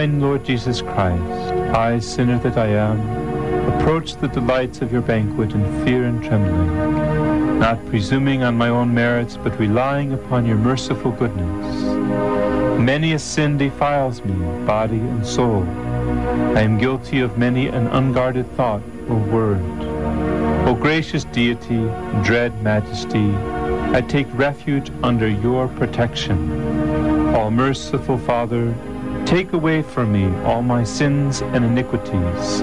divine Lord Jesus Christ, I, sinner that I am, approach the delights of your banquet in fear and trembling, not presuming on my own merits, but relying upon your merciful goodness. Many a sin defiles me, body and soul. I am guilty of many an unguarded thought or word. O gracious deity, dread majesty, I take refuge under your protection. All merciful Father, take away from me all my sins and iniquities.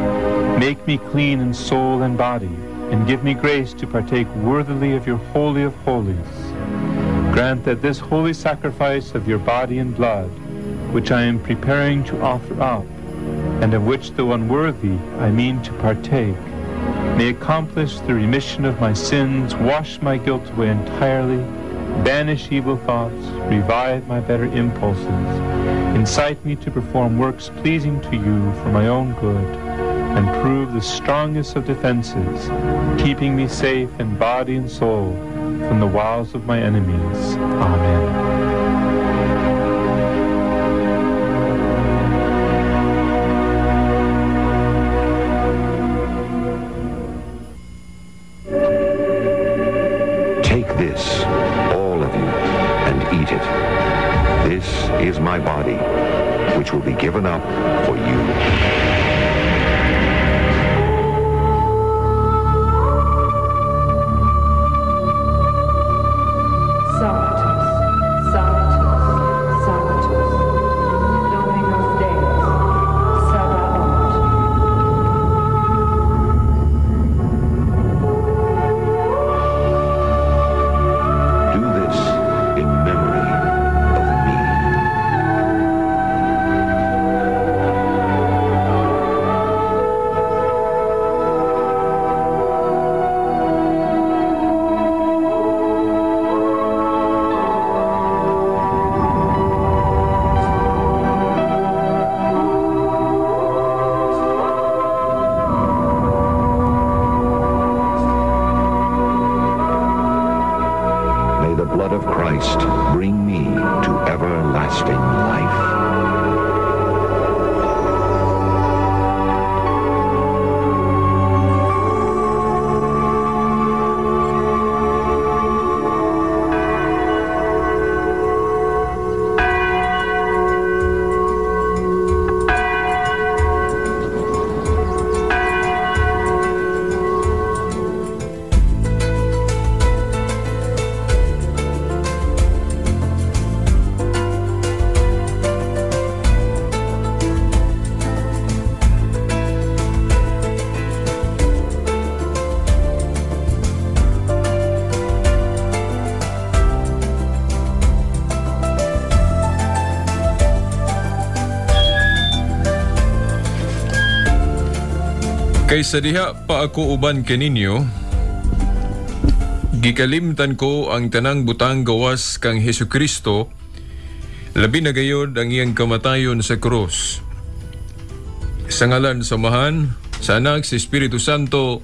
Make me clean in soul and body, and give me grace to partake worthily of your Holy of Holies. Grant that this holy sacrifice of your body and blood, which I am preparing to offer up, and of which, though unworthy, I mean to partake, may accomplish the remission of my sins, wash my guilt away entirely, banish evil thoughts, revive my better impulses, incite me to perform works pleasing to you for my own good, and prove the strongest of defenses, keeping me safe in body and soul from the wiles of my enemies. Amen. Is my body, which will be given up for you. Kaysa diha pa ako uban kaninyo, gikalimtan ko ang tanang butang gawas kang Hesukristo, labi na gayod ang iyang kamatayon sa krus. Sa ngalan samahan sa Anak si Espiritu Santo.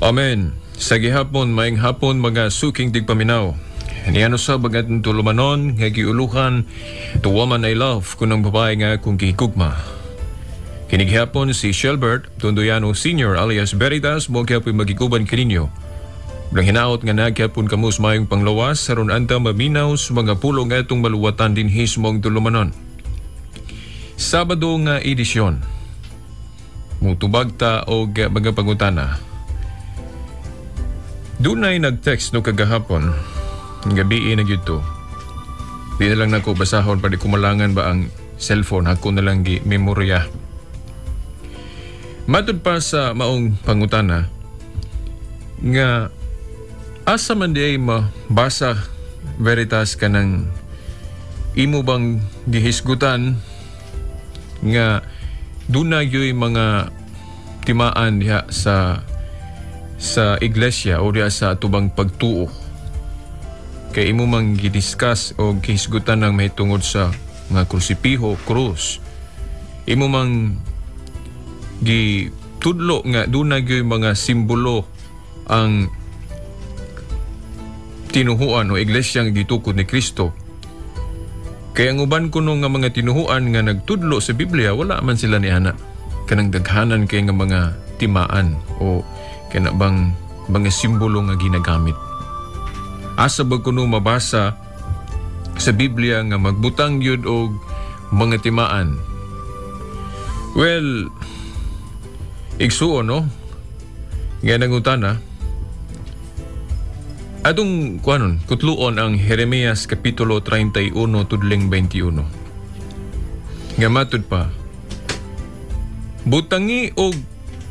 Amen. Sa gihapon maayong hapon mga suking tigpaminaw. Niano sa bagat tulumanon nga giuluhan to woman I love kunang babae nga kung kikugma. Kinighapon si Shelbert Tunduyano Sr. alias Veritas mo kaya po'y magikuban kaninyo. Nang hinaot nga nagyapon kamus mayong panglawas saron anta maminaw sa mga pulong atong maluwatan din hismong tulumanon. Sabado nga edisyon. Mutubagta o mga pangutana. Dunay nag-text no kagahapon. Gabi na gyud to. Di na lang nako basahon pa di kumalangan ba ang cellphone hako na lang gi memorya. Matod pa sa maong pangutana nga asa man di ay mabasa Veritas ka ng imo bang gihisgutan nga dunay mga timaan diha sa iglesia o diha sa tubang pagtuo kay imo mang gidiscuss o gihisgutan ng may tungod sa mga krusipiho, krus. Imo mang gitudlo nga dunay mga simbolo ang tinuhuan o iglesia nga gitukod ni Kristo. Kaya ang uban kuno nga mga tinuhuan nga nagtudlo sa Biblia, wala man sila ni ana. Kanang daghanan kay nga mga timaan o kanabang mga simbolo nga ginagamit. Asa ba kuno mabasa sa Biblia nga magbutang yun og mga timaan? Well, igsuon no? Nga nangutana, atong kutluon ang Jeremias Kapitulo 31, tudling 21. Nga matud pa, butangi og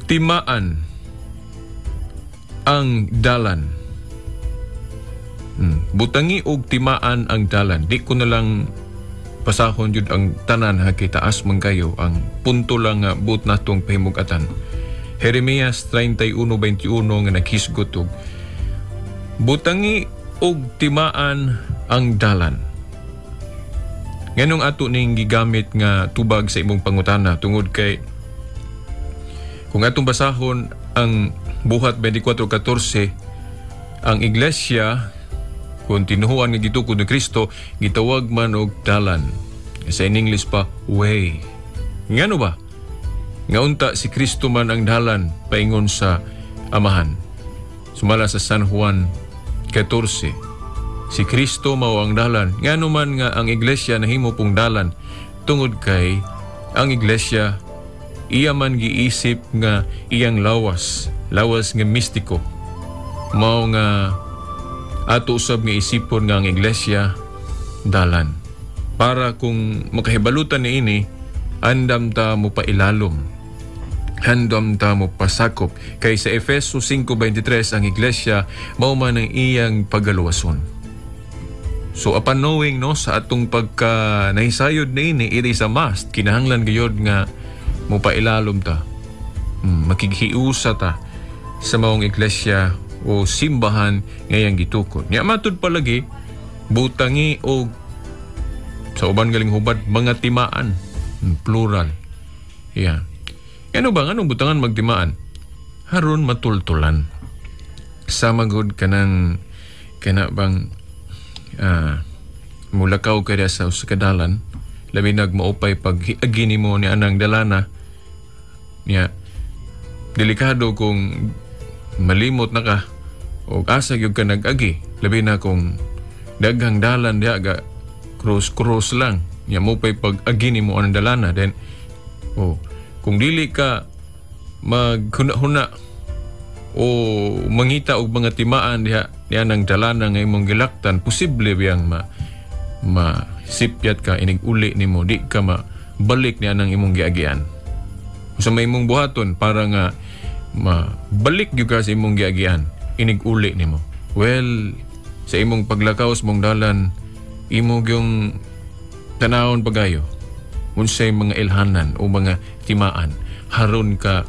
timaan ang dalan. Butangi og timaan ang dalan. Di ko na lang pasahon yun ang tanan ha, kay taas man kayo. Ang punto lang nga buot natong pahimugatan. Jeremias 31:21 nga naghisgot og butangi og timaan ang dalan. Nganong ato ning gigamit nga tubag sa imong pangutana tungod kay kung atong basahon ang Buhat 24:14, ang iglesia kung tinuhuan nga gitukod ni Kristo gitawag man og dalan. Sa in English pa, way. Ngano ba? Nga unta si Kristo man ang dalan paingon sa Amahan. Sumala sa San Juan 14, si Kristo mao ang dalan. Ngano man nga ang iglesia nahimo pong dalan tungod kay ang iglesia iya man giisip nga iyang lawas nga mistiko. Mao nga ato usab nga isipon nga ang iglesia dalan. Para kung makahibalutan ni ini, andam ta mo pailalom. Handam ta mo pasakop. Kay sa Efeso 5:23 ang iglesia mao man ang iyang pagaluwason. So upon knowing no sa atong pagka nahisayod na ini, it is a must. Kinahanglan gayud nga mo pailalom ta. Makighiusa ta sa maong iglesia o simbahan ngayang gitukod. Nya matud palagi butangi og sa uban galing hubad mga timaan, plural. Yeah. Ano ba anong butangan magtimaan? Haron matultulan. Sama gud kanang bang mulakaw kaya sa kadalan labi nagmaupay pag agini mo ni anang dalana niya delikado kung malimot na ka o asa gyud ka nag-agi labi na kung daghang dalan diha ga cross lang niya mo pay pag agini mo anang dalana then kung dili ka maghuna-huna o mangita og mga timaan diha nang dalana nga imong gilaktan, posible biyang masipyat ka inig uli nimo, di ka mabalik niya nang imong giagian. Sa may imong buhaton para nga mabalik gyud ka sa imong giagian, inig uli nimo. Well, sa imong paglakaw sa mong dalan, imo gyung tanawon pagayo. Unsay mga ilhanan o mga timaan, haron ka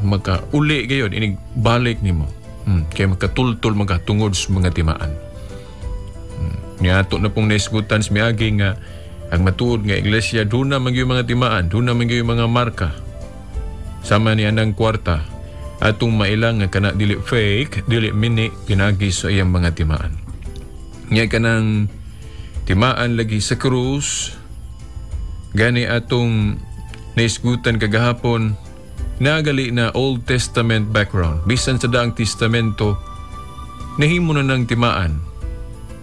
makauli gayod, inig balik nimo. Kaya makatultol makatungod sa mga timaan. Niyato na pong naisgutan sa miagi nga ang matuod nga iglesia, doon na magyo mga timaan, doon na magyo mga marka. Sama niya ng kwarta, atong mailang nga kana dili fake, dili mini, pinagi sa iyang mga timaan. Nga kanang timaan lagi sa krus, gani atong naisgutan kagahapon, nagali na Old Testament background. Bisan sa daang testamento, nahimo na ng timaan.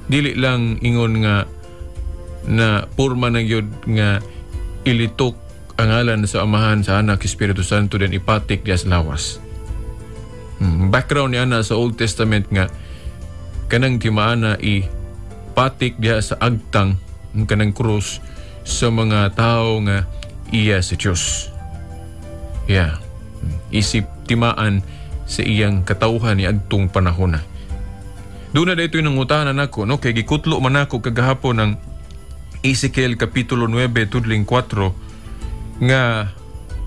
Dili lang ingon nga na purma na yun nga ilitok ang ngalan sa Amahan, sa Anak, Espiritu Santo, den ipatik diya sa lawas. Background niya na sa Old Testament nga kanang timaan na ipatik diya sa agtang kanang krus sa mga tao nga iya sa Diyos. Yeah. Isip timaan sa iyang katawhan ni adtong panahon na. Doon na dito yung nangutanan ako, no? Kaya gikutlo man ako kagahapon ng Ezekiel Kapitulo 9, tudling 4, nga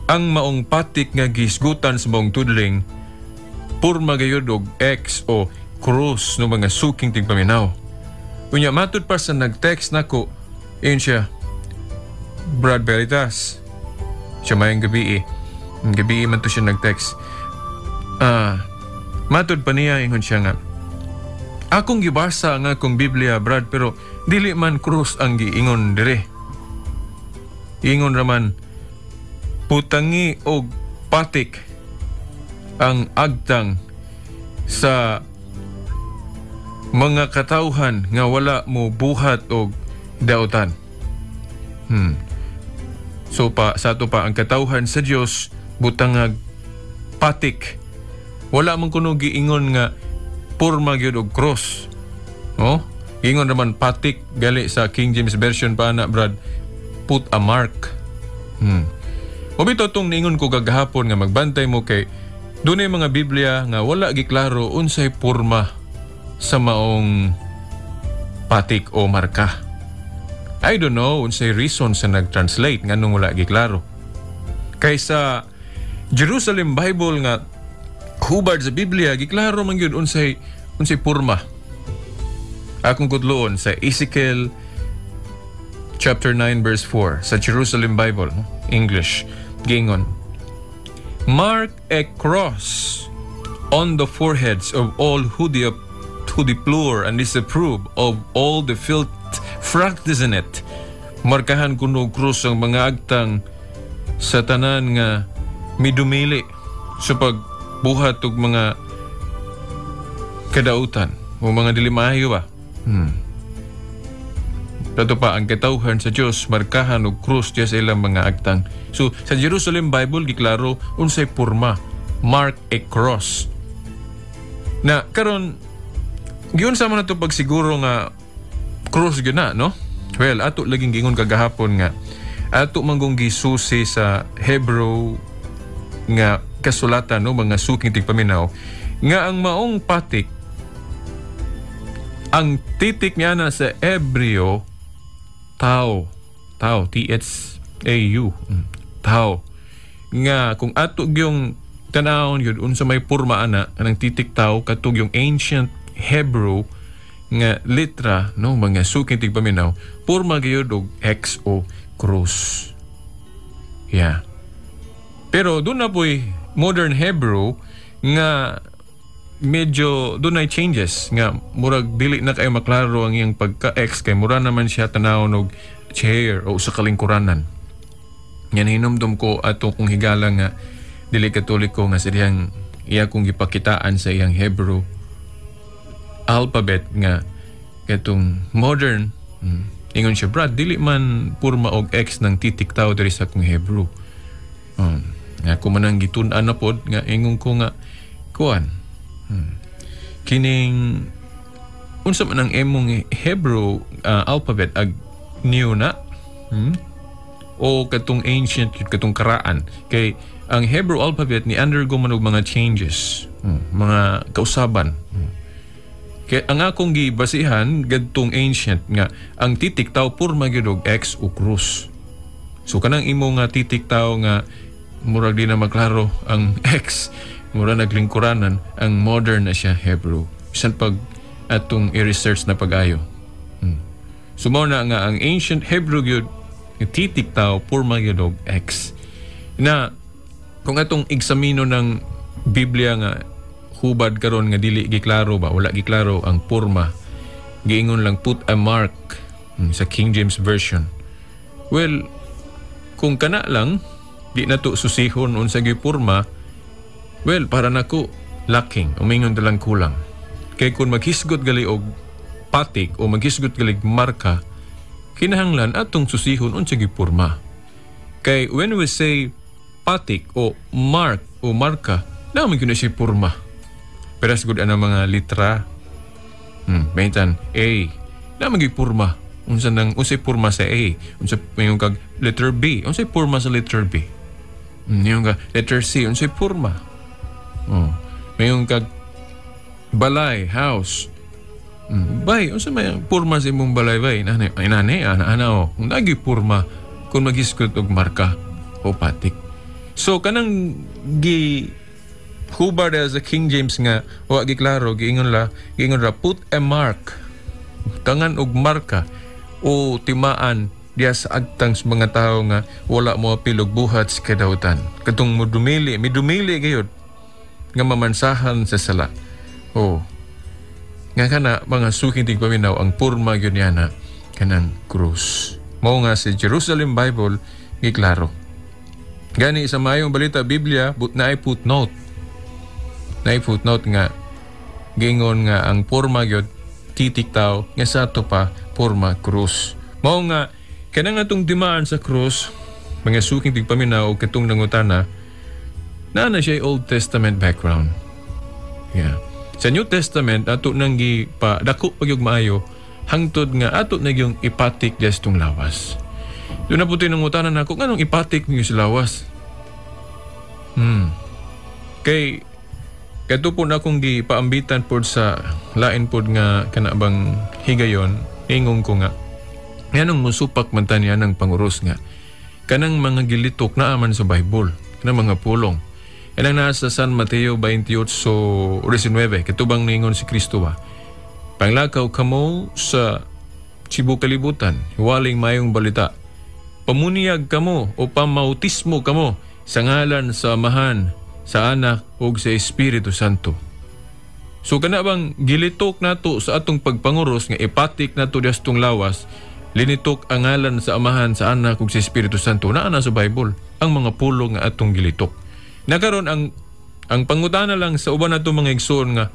ang maong patik nga gisgutan sa maong tudling, purma gayod og X o cross no mga suking tigpaminaw. Unya, matud pa sa nag-text nako, yun siya, Brad Veritas, siya mayang gabi gabi man to siya nag-text. Matod pa niya, ingon siya nga, akong gibasa nga akong Biblia, Brad, pero dili man krus ang giingon dire. Ingon raman putangi og patik ang agtang sa mga katawhan nga wala mo buhat og dautan. So sa ato pa ang katawhan sa Dios butangag patik. Wala man kuno giingon nga porma gyud og cross. Oh? Ingon naman patik gali sa King James Version pa na brad, put a mark. Mabito tong niingon ko kagahapon nga magbantay mo kay dunay mga Biblia nga wala giklaro unsay porma sa maong patik o marka. I don't know unsay reason sa nag-translate nganong wala giklaro. Kaysa Jerusalem Bible nga hubad sa Biblia giklaro man gyud unsay porma. Akong kudloon sa Ezekiel chapter 9 verse 4 sa Jerusalem Bible English gingon, mark a cross on the foreheads of all who deplore and disapprove of all the filth practice in it. Markahan kuno krus ang mga agtang sa tanan nga midumili sa pagbuhat og mga kadautan o mga dili maayo ba. Dato pa ang katawhan sa Dios markahan og krus diya sa ilang mga agtang. So sa Jerusalem Bible giklaro unsay porma, mark a cross. Na karon giun sa man nato pagsiguro nga cross gyud na, no? Well, ato laging gingon kagahapon nga ato manggong gisusi sa Hebrew nga kasulatan, no, mga suking tigpaminaw nga ang maong patik ang titik niya na sa Hebreo tau, T-H-A-U, tau. Nga kung ato yung tanawon yun unsa may porma ana anang titik tau katug yung ancient Hebrew nga litra, no, mga suking tigpaminaw porma gyud og X o cross. Yeah. Pero doon na po'y modern Hebrew nga medyo doon ay changes nga murag dili na kayo maklaro ang iyang pagka-X kay mura naman siya tanawon og chair o sa kalingkuranan. Yan hinumdum ko ato kung higala nga dili katoliko nga sa diyang iya kong gipakitaan sa iyang Hebrew alphabet nga katong modern ingon siya, brad, dili man purma og X ng titik tao diri sa kong Hebrew. Nga kumanang gitun-an na pod nga ingon ko nga kuan kining unsa man ang emong Hebrew alphabet ag new na o katong ancient katong karaan kay ang Hebrew alphabet ni undergo man og mga changes, mga kausaban. Kay ang akong gibasihan gadtong ancient nga ang titik taw porma gyud og X o krus. So kanang imo nga titik taw nga murag di na maklaro ang X, mura naglingkuranan, ang modern na siya Hebrew. Bisan pag atong i-research na pag-ayo. Sumaw na nga ang ancient Hebrew gyud titik taw porma gyud og X. Na kung atong eksamino ng Biblia nga hubad karon nga dili giklaro ba, wala giklaro ang porma, giingon lang put a mark sa King James Version. Well, kung kana lang di na to susihon unsa gyud porma, well, para nako lacking, umingon lang kulang. Kay kung maghisgot gali og patik o maghisgot gali marka, kinahanglan atong susihon unsa gyud porma. Kay when we say patik o mark o marka, naman gyud na siya porma. Pero sigud ana mga litra, baintan A, naman gyud porma. Unsa unsay porma sa A, unsa mayon kag letter B, unsay porma sa letter B. Yung ka letter C, unsay porma. Mayon kag balay, house. Bay, unsa may porma sa imong balay bay? Inani, ana o. Kung nagi porma kung maghisgot og marka o patik. So kanang hubad sa King James nga wa giklaro giingon ra put a mark, tangan og marka o timaan diya sa agtang sa mga tao nga wala mo apilog buhat sa kadautan. Katong midumili gayud nga mamansahan sa sala. Nga kana mga suking tigpaminaw ang porma gyud niya na kanang krus. Mao nga si Jerusalem Bible giklaro. Gani sa mayong balita Biblia na ay footnote. Na ay footnote nga gingon nga ang porma gyud titiktaw nga sa ato pa porma krus. Mao nga kanang atong dimaan sa krus mga suking tigpaminaw o katong nangutana na siya Old Testament background. Yeah. Sa New Testament ato nang gipadako pagyug maayo hangtod nga ato na yung ipatik dias tong lawas. Doon na po tinangutanan ako, nganong ipatik niyo sa lawas? Kay kato po na akong gipaambitan po sa lain po nga kanabang higayon, ingong ko nga, yanong musupak man taniya ng panguros nga, kanang mga gilitok na aman sa Bible, kanang mga pulong. Kanang nasa San Mateo 28:19, katubang ningon si Kristo ba, panglakaw kamo sa Cebu kalibutan, waling mayong balita. Pamuniyag kamo o pamautismo kamo sa ngalan sa Amahan, sa Anak ug sa Espiritu Santo. So kana bang gilitok nato sa atong pagpanguros nga ipatik nato dias tong lawas, linitok ang ngalan sa Amahan, sa Anak ug sa Espiritu Santo. Naa na sa Bible ang mga pulong nga atong gilitok. Nakaron ang pangutana lang sa uban nato mga igsoon nga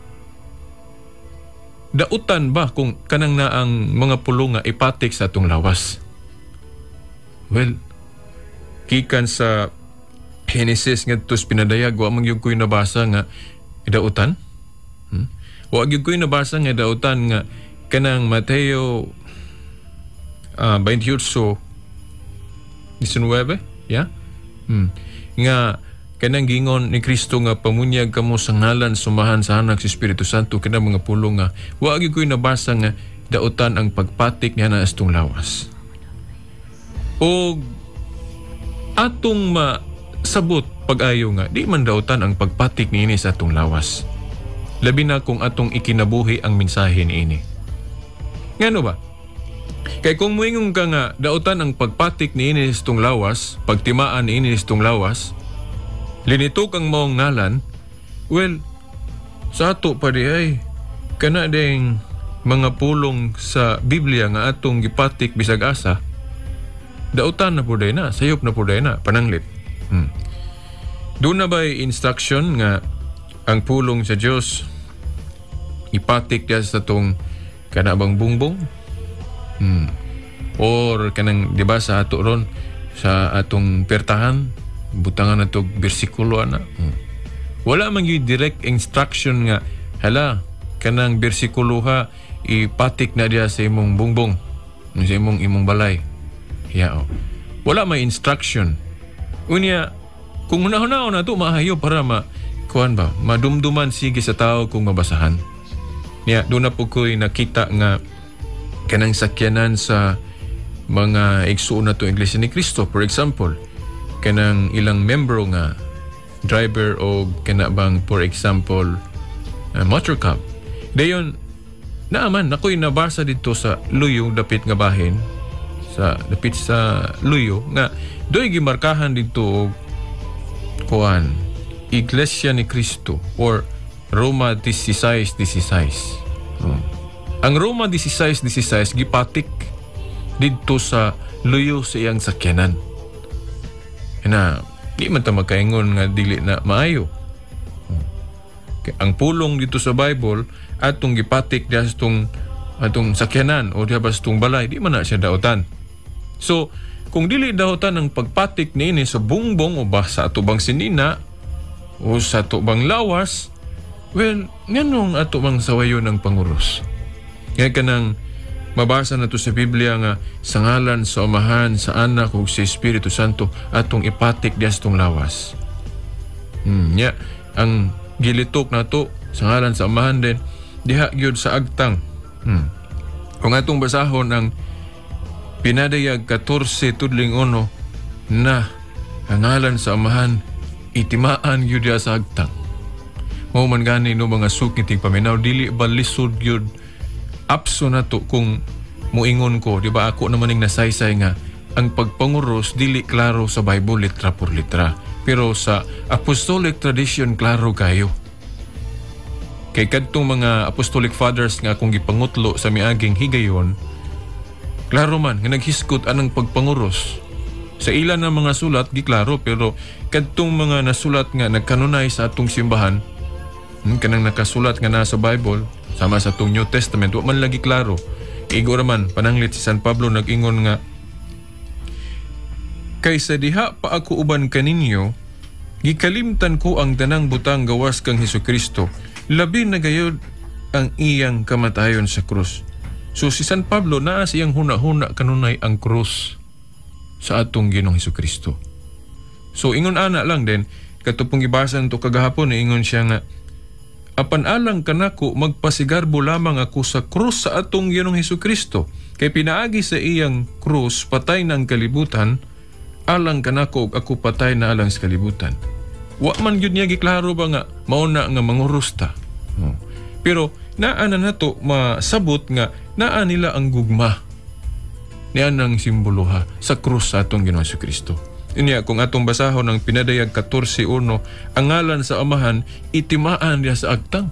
dautan ba kung kanang na ang mga pulong nga ipatik sa atong lawas? Well, kikan sa Genesis nga tos pinadayag, wa man gyud ko'y nabasa nga idautan. Wa gyud ko'y nabasa nga idautan nga kanang Mateo 28:19, yeah? Nga kanang gingon ni Kristo nga pamunyag kamo sa ngalan sumahan sa Anak sa Espiritu Santo, kanang mga pulong nga wa gyud ko'y nabasa nga dautan ang pagpatik niya na astong lawas. O atong masabot pag-ayo nga, di man dautan ang pagpatik niini sa atong lawas. Labi na kung atong ikinabuhi ang mensahe niini. Ngano ba? Kay kung muingong ka nga, dautan ang pagpatik niini sa atong lawas, pagtimaan niini sa atong lawas, linitok ang maong ngalan, well, sa ato pa di ay, kana ding mga pulong sa Biblia nga atong gipatik bisag asa, dautan na po day na, sayop na po day na, pananglit. Doon na ba'y instruction nga ang pulong sa Diyos ipatik diya sa itong kanabang bungbong? Or kanang, di ba sa ato ron, sa atong pertahan, butangan na itong bersikulo na. Wala man yung direct instruction nga, hala, kanang bersikulo ha, ipatik na diya sa imong bungbong, sa imong balay. Yeah, wala may instruction. Unya, kung hunahunahon na ito, maahayo para madumduman sige sa tao kung mabasahan. Yeah, doon na po ko'y nakita nga kanang sakyanan sa mga igsuon na ito Iglesia ni Cristo. For example, kanang ilang membro nga driver o kanabang, for example, motor cab. Dayon, naaman, ako'y nabasa dito sa Luyo, dapit nga bahin, dapit sa Luyo nga doy gimarkahan dito kuan Iglesia ni Cristo or Roma 16:16. Ang Roma 16:16 gipatik dito sa Luyo sa iyang sakyanan. Na di man ta makaingon nga dili na maayo. Ang pulong dito sa Bible atong gipatik diha sa atong sakyanan o diha sa tong balay, di man na siya dautan. So, kung dili dahotan ang pagpatik niini sa bungbong o ba sa atubang sinina o sa atubang lawas, well, nganong atubang sawayon ng panguros? Kaya kanang mabasa na to sa Biblia nga sa ngalan sa Amahan, sa Anak ug sa Espiritu Santo atong ipatik diya sa tong lawas. Ang gilitok na to sa ngalan sa Amahan din, diha gyud sa agtang. Kung atong basahon ang pinadayag 14:1 na ang ngalan sa Amahan itimaan gyud diya sa agtang. Mao man gani no mga sukiting paminaw, dili ba lisod gyud apso na to kung muingon ko, di ba ako naman yung nasaysay nga ang pagpanguros dili klaro sa Bible litra por litra, pero sa apostolic tradition klaro kayo. Kay kadtong mga apostolic fathers nga akong gipangutlo sa miaging higayon, klaro man nga naghiskot anang pagpanguros. Sa ilan ng mga sulat giklaro, pero kadtong mga nasulat nga nagkanunay sa atong simbahan, kanang nakasulat nga nasa Bible sama sa atong New Testament, wa man lagi klaro. Igo raman pananglit si San Pablo nag-ingon nga, kaysa diha pa ako uban kaninyo, gikalimtan ko ang tanang butang gawas kang Hesukristo, labi na gayod ang iyang kamatayon sa krus. So si San Pablo naa siyang huna-huna kanunay ang krus sa atong Ginoong Hesukristo. So ingon ana lang din, katupong ibasan to kagahapon, ingon siya nga, apan alang kanako magpasigarbo lamang ako sa krus sa atong Ginoong Hesukristo, kay pinaagi sa iyang krus patay ng kalibutan, alang kanako ako patay na alang sa kalibutan. Wa man gyud niya giklaro ba nga mauna nga manguros ta. Pero naa na nato masabot nga naa nila ang gugma niya ng simbolo sa krus sa atong Ginoong Jesucristo. Inya kung atong basahon ng Pinadayag 14:1, ang ngalan sa Amahan itimaan niya sa agtang.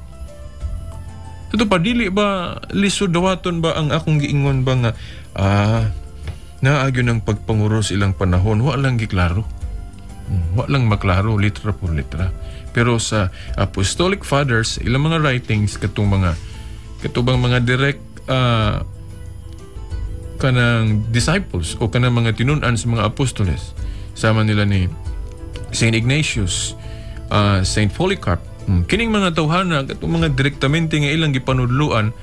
Ito pa, dili ba lisod dawaton ba ang akong giingon ba nga naagyo ng pagpanguros ilang panahon, wa lang giklaro. Wa lang maklaro litra por litra. Pero sa Apostolic Fathers, ilang mga writings katubang mga direct kanang disciples o kanang mga tinunan sa mga apostoles, sama nila ni Saint Ignatius, Saint Polycarp, kining mga tawhana katong mga direktamente nga ilang gipanudluan,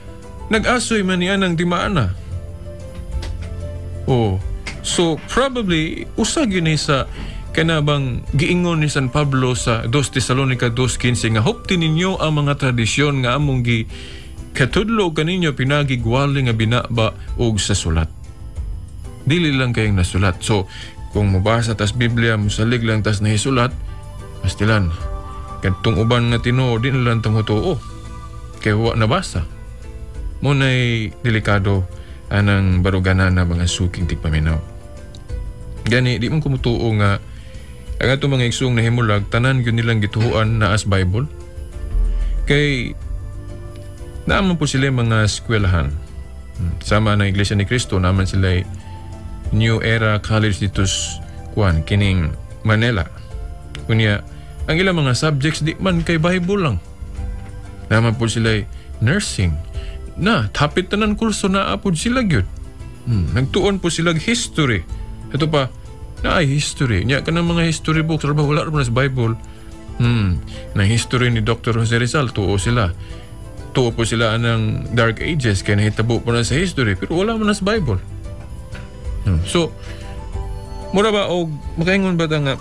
nag-asoy man niya ng timaana. So probably usag yun sa kanabang giingon ni San Pablo sa 2 Tesalonica 2:15 nga huptin ninyo ang mga tradisyon nga among katudlo kaninyo pinagigwali nga binaba og sa sulat. Dili lang kayong nasulat. So kung mabasa tas Biblia musalig lang tas nahisulat, pastilan kadtong uban nga Tinoo di na lang tumutuo kay wa nabasa. Munay delikado anang baruganan na mga suking tigpaminaw. Gani, di man kumutuo nga ang ato mga igsung na himulag, tanan yun nilang gituhuan na as Bible. Kay naaman po sila mga eskwelahan. Sama ng Iglesia ni Cristo, naman sila New Era College dito kining Manila. Kunya, ang ilang mga subjects di man kay Bible lang. Naman po sila nursing. Tapit tanan kurso na apod sila gyud. Nagtuon po sila history. Ito pa, history. Nya ka ng mga history books, wala rin sa Bible. Na history ni Dr. Jose Rizal, tuo sila. Tuo po sila ng Dark Ages, kaya nahitabo po na sa history, pero wala mo na sa Bible. So, mura ba, o makaingon ba nga,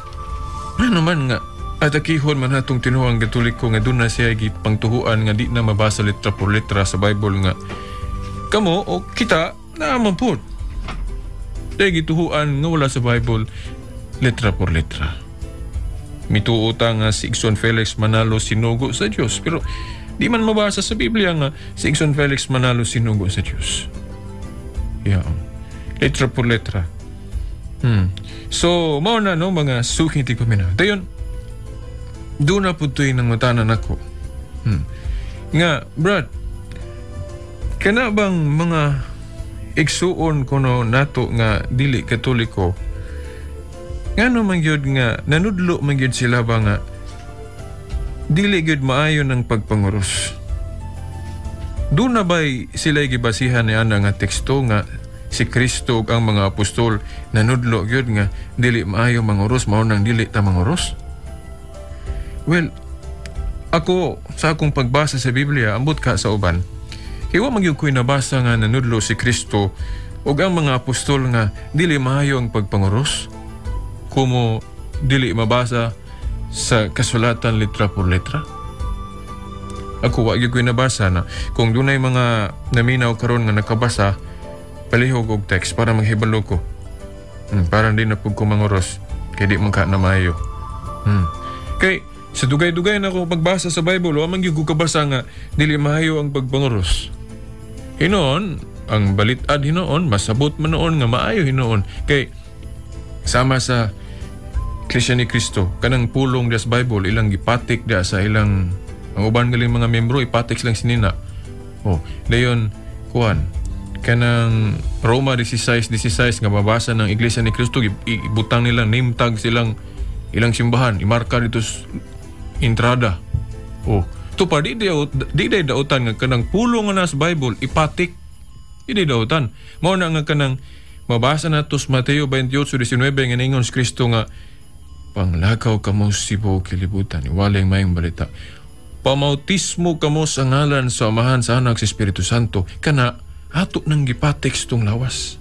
ano man nga, at akihon man natong tinuhang Katoliko nga doon na siya pangtuhuan nga di na mabasa litra por litra sa Bible nga kamo o kita naaman po. Dahil gituhuan nga wala sa Bible litra por litra. Mituota nga si Igsoon Felix Manalo sinugo sa Diyos, pero di man mabasa sa Biblia nga si Igsoon Felix Manalo sinugo sa Diyos. Litra por litra. So mao na mga suking tigpaminaw. Dayon doon na po ito'y nang matanan ako. Nga, Brad, kana bang mga igsuon kuno nato nga dili Katoliko, nga naman yun nga, nanudlo man yun sila ba nga, dili yun maayo ng pagpanguros. Doon na ba'y sila gibasihan niya nga teksto nga, si Kristo ang mga apostol, nanudlo yun nga, dili maayo manguros, maunang dili ta manguros? Well, ako sa akong pagbasa sa Biblia, ambot ka sa uban, kaya magyug ko'y nabasa nga nanudlo si Kristo o ang mga apostol nga dili maayo ang pagpanguros, kumo dili mabasa sa kasulatan litra por litra. Ako wag ko'y nabasa na kung dunay mga naminaw karon nga nakabasa, palihog og text para maghibalo ko. Para di na pug ko manguros, kaya di man ka na maayo. Kay sa dugay-dugay na ako pagbasa sa Bible, o amang yung kabasa nga, dili mahayo ang pagpanguros. Hinoon, ang balitad hinoon, masabot man noon nga maayo hinoon. Kay, sama sa Iglesia ni Cristo, kanang pulong das Bible, ilang gipatik da sa ilang, ang uban galing mga membro, ipatik lang sinina. Dayon, kanang Roma 16 nga mabasa ng Iglesia ni Cristo, ibutang nila name tag silang ilang simbahan, imarka dito entrada. Ito pa, di dautan nga kanang pulo nga nas Bible, ipatik. Di dautan. Mao na nga kanang mabasa na to sa Mateo 28:19 nga ningon si Kristo nga, panglakaw kamo sibo kilibutan, iwalay mayong balita. Pamautismo kamo sa ngalan sa Amahan, sa Anak, sa Espiritu Santo, kana ato nang gipatex tong lawas.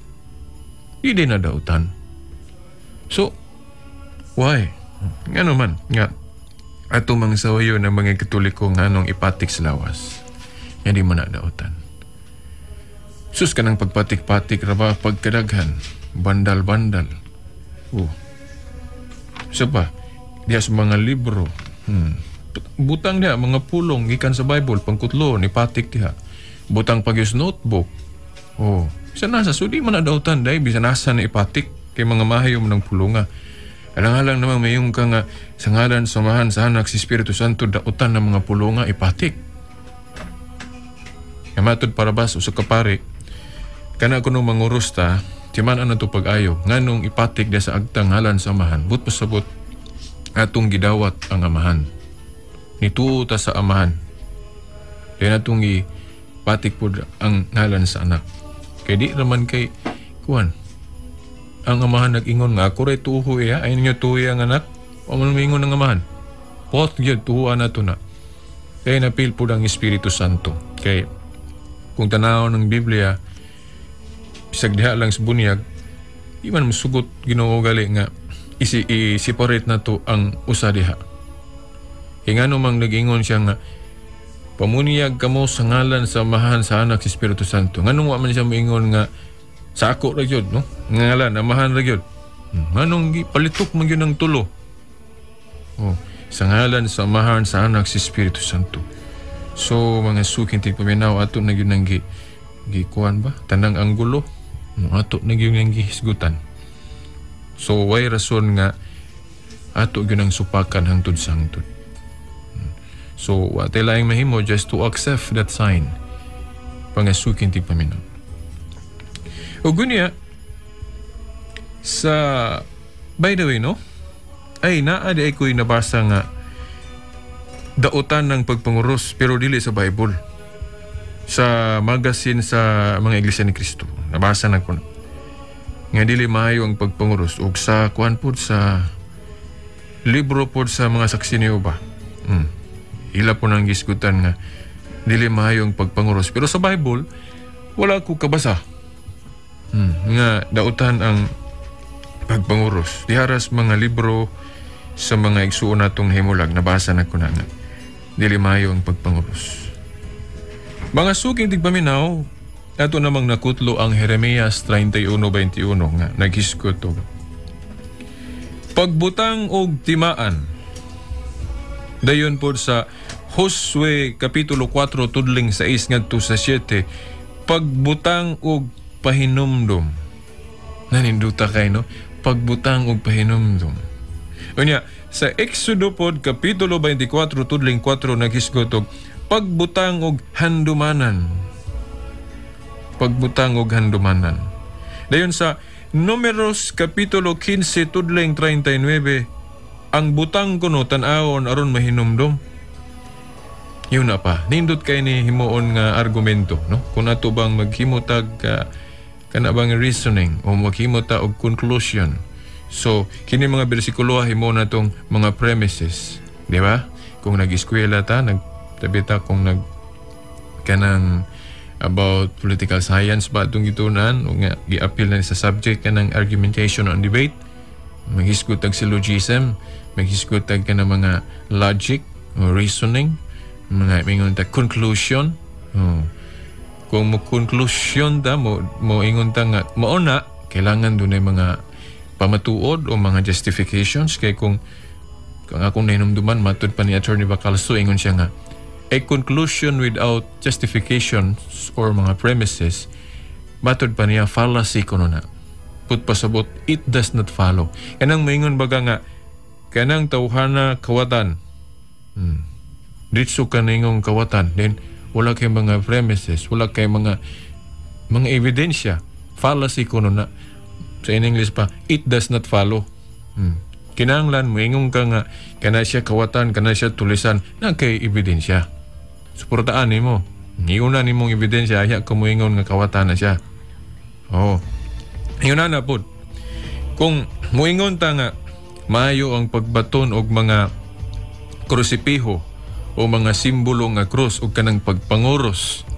Di na dautan. So, why? Nga naman, nga, ato mang sawayo ng mga Katoliko nga nung ipatex lawas. Nga di mo na dautan. Sus ka ng pagpatik-patik, raba pagkadaghan, bandal-bandal. Isa pa, diya sa mga libro, butang diha, mga pulong, gikan sa Bible, pangkutlo, nipatik diha. Butang pagyos notebook. Isa nasa, so di man na dautan, dahil bisa nasa na ipatik, kay mga mahayom ng pulunga. Alang-alang naman mayong ka nga, sa ngalan, samahan, sa Anak, si Espiritu Santo, dautan ng mga pulunga, ipatik. Yamatod Parabas, uso kapari, kana ko nung manguros ta, timan na ito pag-ayo, nga nung ipatik diya sa agtang ngalan sa Amahan, but pasabot, atong gidawat ang Amahan. Nituo ta sa Amahan. Kaya natong ipatik po ang ngalan sa Anak. Kaya di naman kay kuwan. Ang Amahan nag-ingon nga, ako rin tuho iya, ay ninyo tuho ang anak, o man mingon ng Amahan. Pot yun, tuhoan na ito na. Kaya napil po ng Espiritu Santo. Kaya kung tanaw ng Biblia, bisag diha lang sa bunyag, di man masugot Ginoo gali nga i-separate na to ang usa diha. Kaya nga namang nag-ingon siya nga, pamuniyag kamo sa ngalan sa Amahan, sa Anak, sa Espiritu Santo. Nga nung man siya maingon nga, sa ako ra gyud, no? Ngalan, Amahan ra gyud. Nga nung palitok man yun ng tulo. Sa ngalan sa Amahan, sa Anak, sa Espiritu Santo. So, mga suking tigpaminaw, ato na yun ang gikuan ba? Tanang anggulo. Ato na yun ang gihisgutan. So, way rason nga, ato yun ang supakan hangtod sa hangtod. So, what laing mahimo just to accept that sign. Pangasukin ti paminaw. O gunya, by the way, no? Ay, naadi ay ko'y nabasa nga dautan ng pagpanguros, pero dili sa Bible. Sa magazine sa mga Iglesia ni Cristo. Nabasa na ko na. Nga dili maayo ang pagpanguros. O sa kuan po, sa libro po sa mga saksi ni Jehova. Ila po nang gisgutan nga dili maayo ang pagpanguros. Pero sa Bible, wala ko kabasa. Nga dautan ang pagpanguros. Diharas mga libro sa mga igsuon natong himulag. Nabasa na ko na nga. Dili maayo ang pagpanguros. Mga suking tigpaminaw, ato namang nakutlo ang Jeremias 31:21 nga naghisgot og pagbutang og timaan. Dayon po sa Josue Kapitulo 4 tudling 6 ngadto sa 7, pagbutang og pahinumdom. Naninduta kay no? Pagbutang og pahinumdom. Unya, sa Exodo pod Kapitulo 24 tudling 4 naghisgot og pagbutang og handumanan. Pagbutang og handumanan. Dayon sa Numeros Kapitulo 15 tudling 39, ang butang kuno tan-awon aron mahinumdom. Yun na pa. Nindot kay ni himuon nga argumento, no? Kung ato bang maghimutag kana bang reasoning o maghimutag og conclusion. So, kini mga bersikulo himo na tong mga premises, di ba? Kung nag-eskwela ta, nagtabita kung kanang about political science ba itong gitunan o nga gi-appeal na sa subject kanang argumentation on debate, maghisgot tag syllogism, maghisgot tag kanang mga logic o reasoning, mga ingon ta conclusion. Kung mo conclusion ta mo ingon ta nga mao na kailangan dunay mga pamatuod o mga justifications. Kay kung akong nahinumduman matud pa ni Attorney Bacalso, ingon siya nga a conclusion without justifications or mga premises, matud pa niya fallacy kuno na. Put pasabot, it does not follow. Kanang maingon baga nga kanang tawhana kawatan. Ditso kaningong kawatan, then wala kay mga premises, wala kay mga mga ebidensya. Fallacy kuno na. Sa in English pa, it does not follow. Kinahanglan moingon ka nga kana siya kawatan, kana siya tulisan na kay ebidensya. Suportaan nimo. Niuna nimong ebidensya aya ka moingon nga kawatan na siya. Yun na po. Kung moingon ta nga maayo ang pagbaton og mga krusipiho o mga simbolo nga krus o kanang pagpanguros.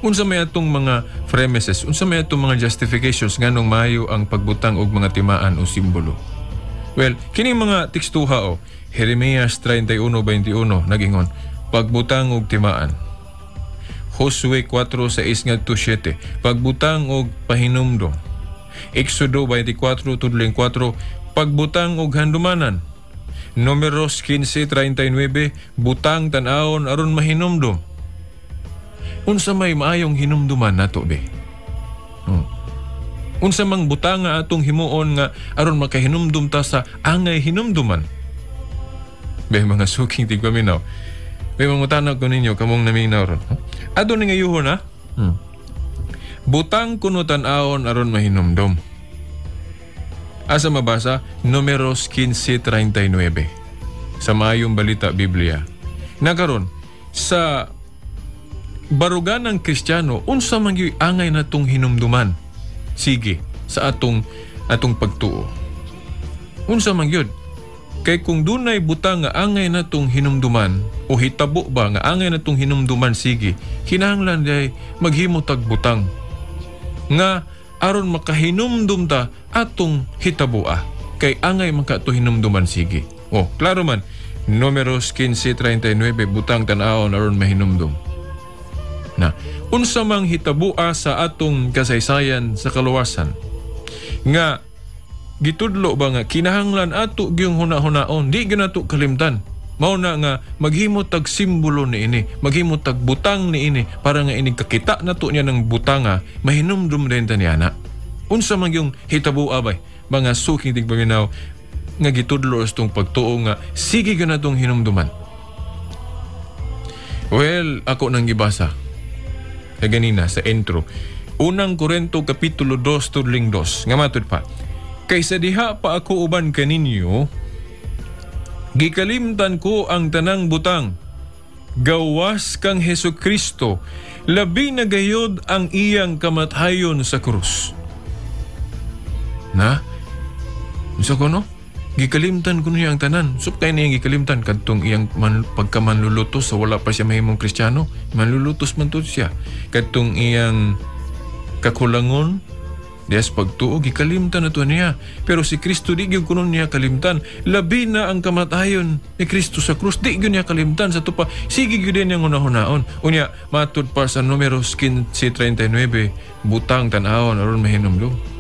Unsa may atong mga premises, unsa may atong mga justifications nganong maayo ang pagbutang og mga timaan o simbolo. Well, kining mga tekstuha Jeremias 31:21 nagingon, pagbutang og timaan. Josue 4:6-7, pagbutang og pahinumdom. Exodo 24:4, pagbutang og handumanan. Números 15:39, butang tan-awon aron mahinumdom. Unsa may maayong hinumduman nato be? Unsa mang butanga atong himuon nga aron makahinumdum ta sa angay hinumduman. Be mga suking tigpaminaw. Be mangutanag ko ninyo kamong naminaw ron. Adto ni ngayuhon ha? Butang kuno tan-awon aron mahinumdum. Asa mabasa? Números 15:39. Sa Maayong Balita Biblia. Nakaron sa barugan ng Kristiyano, unsa man gyud angay natong hinumduman? Sige, sa atong pagtuo. Unsa man gyud? Kay kung dunay butang nga angay natong hinumduman o hitabo ba nga angay natong hinumduman, sige, kinahanglan day maghimo tag butang nga aron makahinumdum ta atong hitaboa. Kay angay man ka to hinumduman, sige. Klaro man. Números 15:39, butang tan-awon aron mahinumdum. Na unsa mang hitabua sa atong kasaysayan sa kaluwasan nga gitudlo ba nga kinahanglan ato gyung huna-hunaon, di ginato kalimtan. Mao na nga maghimo tag simbolo ni ini, maghimo tag butang ni ini para nga inig kakita nato niya ng butanga mahinumdum din taniana. Unsa man yung hitabua bay mga suking tigpaminaw nga gitudlo sa tong pagtuo nga sige ganatong hinumduman. Well, ako nang gibasa ganina sa intro. Unang Korinto Kapitulo 2 tudling 2. Nga matod pa. Kaysa diha pa ako uban kaninyo, gikalimtan ko ang tanang butang. Gawas kang Hesukristo, labi na gayod ang iyang kamathayon sa krus. Na? Unsa ko no? Gikalimtan ko niya ang tanan. Sup kayo niyang gikalimtan kadtong iyang pagkamanlulutos sa wala pa siya mahimong Kristiyano. Manlulutos man to siya. Kadtong iyang kakulangon, des pagtuo, gikalimtan na to niya. Pero si Kristo di gyud kuno niya kalimtan. Labi na ang kamatayon ni Kristo sa krus. Di gyud niya kalimtan sa tupa. Sige gyud din niyang una-hunaon. Unya, matud pa sa Números 15:39, butang tan-awon aron mahinumdum.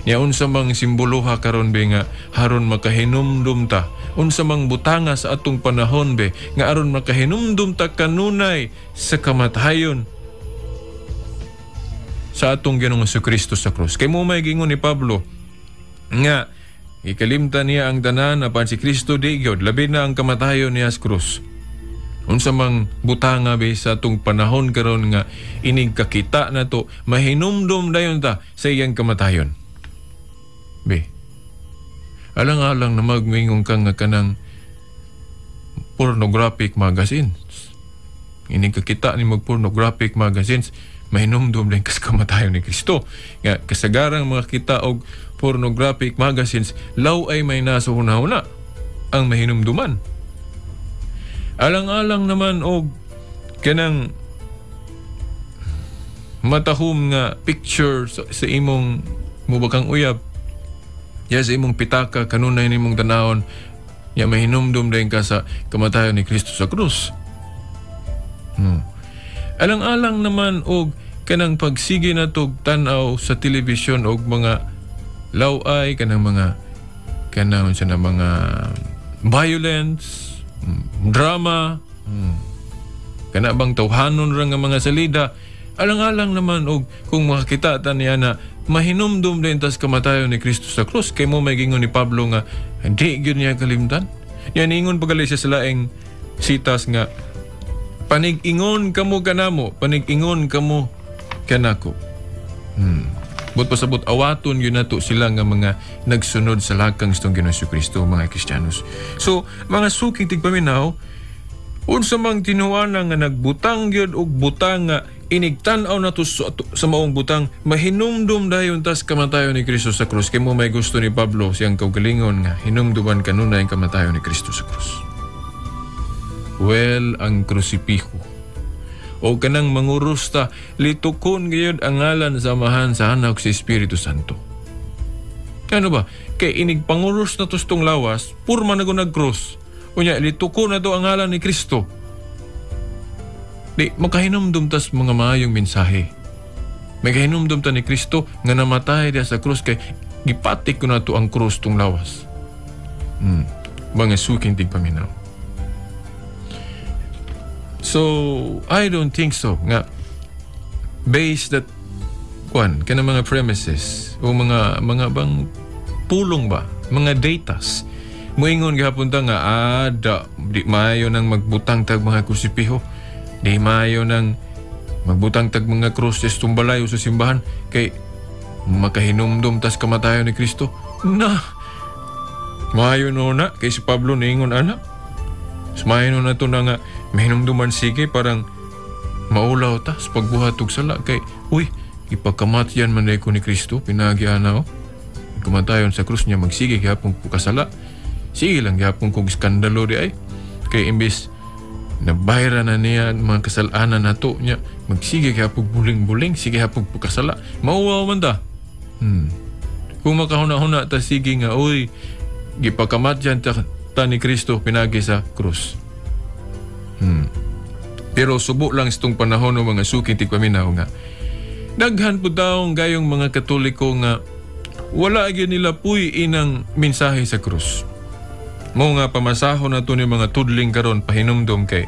Nya unsa mang simboloha karon be nga haron makahinumdum ta, unsa mang butanga sa atong panahon be nga aron makahinumdum ta kanunay sa kamatayon sa atong Ginoong Jesucristo sa krus. Kay mo may gingon ni Pablo nga ikalimtan niya ang tanan apan si Kristo di gyud, labi na ang kamatayon niya sa krus. Unsa mang butanga be sa atong panahon karon nga inig kakita nato mahinumdum dayon ta sa iyang kamatayon. Be, alang-alang na magmingong kang nga kanang pornographic magazines. Ining kakita ni mag-pornographic magazines, mahinumdum din kas kamatayon ni Kristo. Nga kasagarang mga kita og pornographic magazines, law ay may nasa huna-huna ang mahinumduman. Alang-alang naman og kanang matahom nga picture sa imong mubakang uyab. Ya sa imong pitaka kanunay nimong tanawon, ya mahinumdum din ka sa kamatayon ni Kristo sa krus. Alang-alang naman og kanang pagsige natog tan-aw sa telebisyon og mga laway kanang mga violence, drama, kana bang tawhanon ra nga mga salida. Alang-alang naman og kung makakita ta niya na mahinumdum din tas kamatayon ni Kristo sa krus. Kay mo may gingon ni Pablo nga hindi gyud niya kalimtan. Yan ingon pagali siya sa laing sitas nga panig-ingon kamo kanamo, panig-ingon kamo kanako. But pasabot awaton yun nato sila nga mga nagsunod sa lakang itong Ginoong Jesucristo, mga Kristiyanos. So, mga suking tigpaminaw, unsa mang tinuana nga nagbutang yun o butang nga inigtanaw na to sa maong butang, mahinumdum dayon tas kamatayon ni Kristo sa krus. Kaya mo may gusto ni Pablo siyang kaugalingon nga hinumduman kanunay ang kamatayon ni Kristo sa krus. Well, ang krusipiho o kanang mangurusta, litukon gayud ang ngalan samahan sa anak si Espiritu Santo. Ano ba? Kay inig pangurus na to stong lawas, purma na nag-cross. Unya, litukon na to ang ngalan ni Kristo. Di, makahinumdum tas mga maayong mensahe. May kahinumdum ta ni Kristo nga namatay diya sa krus kay gipatik ko na to ang krus tong lawas. Mga suking tigpaminaw. So, I don't think so. Nga, based that, kana mga premises, o mga bang pulong ba, mga datas, muingon gihapon ta nga, di maayo nang magbutang tag mga krusipiho, di maayo nang magbutang tag mga krus sa tumbalayo sa simbahan, kay makahinumdum tas kamatayon ni Kristo. Maayo no na, kay si Pablo niingon anak. Sumayon na ito na nga, mahinumduman sige, parang maulaw ta sa pagbuhat og sala. Kay, ipagkamatyan man ko ni Kristo, pinagian na kumatayon sa krus niya, magsige, gihapong ko kasala. Sige lang, gihapong kong skandalo di ay. Kay imbis, nabayra na niya mga kasalanan na to niya, magsige, gihapong buling-buling, sige, gihapong ko kasala. Mauwaw man ta. Kung makahuna-huna ta, sige nga, gipagkamatyan ta ni Kristo pinagi sa krus. Pero subo lang itong panahon ng mga suking tigpaminaw nga. Daghan po taong gayong mga Katoliko nga wala agyan nila puy inang mensahe sa krus. Mo nga pamasahon na ito ni mga tudling karon pahinumdum kay.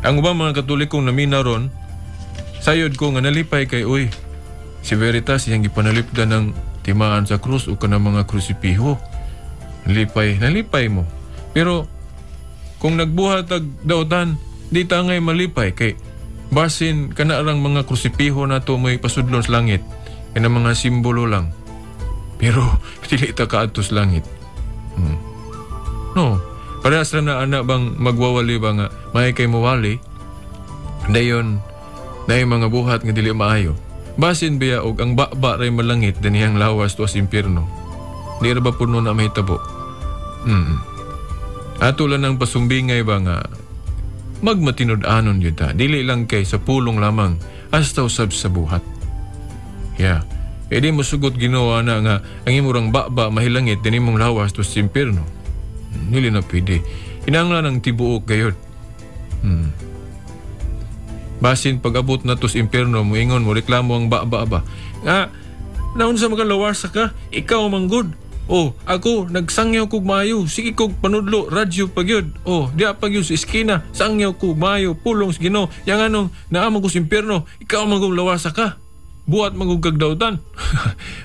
Ang ubang mga Katolikong namina ron, sayod ko nga nalipay kay, si Veritas iyang ipanalipda ng timaan sa krus o ka ng mga krusipiho. Nalipay mo. Pero kung nagbuhat ag dautan, di tangay malipay kay basin kanarang mga krusipiho na to may pasudlon sa langit. Kaya mga simbolo lang. Pero dili ta kaadto sa langit. No. Parehas lang na anak bang magwawali ba nga may kay mawali. Dayon mga buhat nga dili maayo. Basin biya og ang baba ray malangit dinihang lawas to sa impierno. Di ra ba puno na mahitabo? Ato lang ng pasumbingay ba nga magmatinud-anon yun ta. Dili lang kay sa pulong lamang hasta usab sa buhat. Yeah. E di mo sugot ginawa na nga ang imurang baba mahilangit din imong lawas to sa impierno. Dili na pwede. Kinahanglan ng tibuok gayod. Basin pag-abot na to sa impierno mo ingon mo reklamo ang baba ba. Nga, naun sa makalawas ka, ikaw manggod. Ako, nagsangyaw kog maayo. Sige kog panudlo, radyo pagyod. Diya pagyod sa iskina, sangyaw kog maayo, pulong sa Ginoo. Yang anong, naamang ko sa impyerno, ikaw magong lawasa ka. Buhat magong kagdautan.